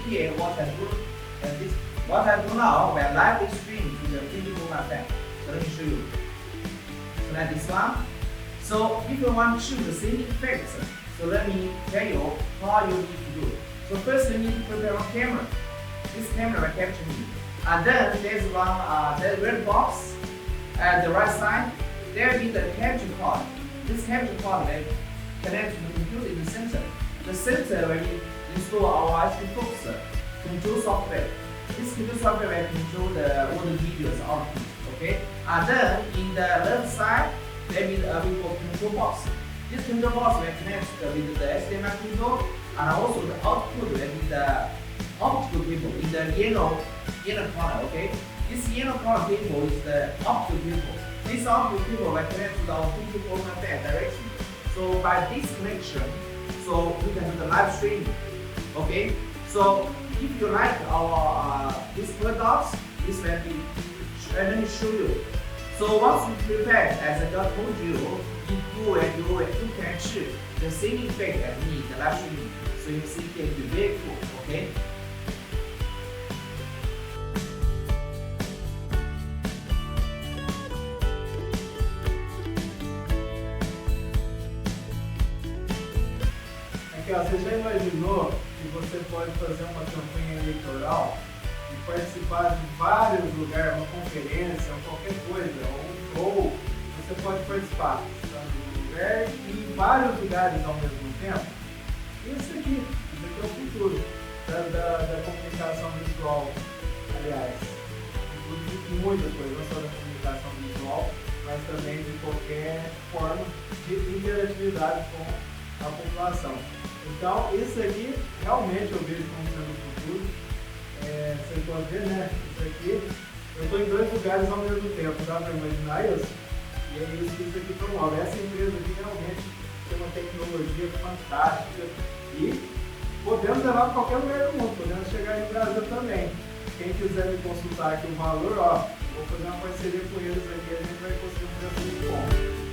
here what I do, and this what I do now when live stream to the digital unpacking. So let me show you. So like this one. So if you want to choose the same effects, so let me tell you how you need to do. So first you need to prepare a camera. This camera will capture me. And then there's one the red box at the right side. There will be the capture card. This capture card will connect to the computer in the center. The center will install our HD Focus control software. This control software will control all the videos output. Okay. And then in the left side there will be a control box. This control box will connect with the HDMI cable, and also the output will be the optical cable in the yellow corner. Okay. This yellow corner cable is the optical cable. This optical cable will connect to our digital unpacking direction. So by this connection, so we can do the live streaming. Okay. So if you like our these products, this will be. Let me show you. So once you prepare, as I just told you, you can achieve the same effect as me in the live streaming. So you see it can be very cool. Okay. Aqui, ó, você já imaginou que você pode fazer uma campanha eleitoral e participar de vários lugares, uma conferência, ou qualquer coisa, ou um show? Você pode participar de um lugar e em vários lugares ao mesmo tempo? Isso aqui é o futuro da comunicação visual, aliás, de muitas coisas, não só da comunicação visual, mas também de qualquer forma de interatividade com a população. Então, isso aqui realmente eu vejo como sendo o futuro. Você pode ver, né? Isso aqui, eu estou em dois lugares ao mesmo tempo, dá para imaginar isso? E é isso que isso aqui promove. Essa empresa aqui realmente tem uma tecnologia fantástica e podemos levar para qualquer lugar do mundo, podemos chegar no Brasil também. Quem quiser me consultar aqui o valor, ó, vou fazer uma parceria com eles aqui, a gente vai conseguir um preço muito bom.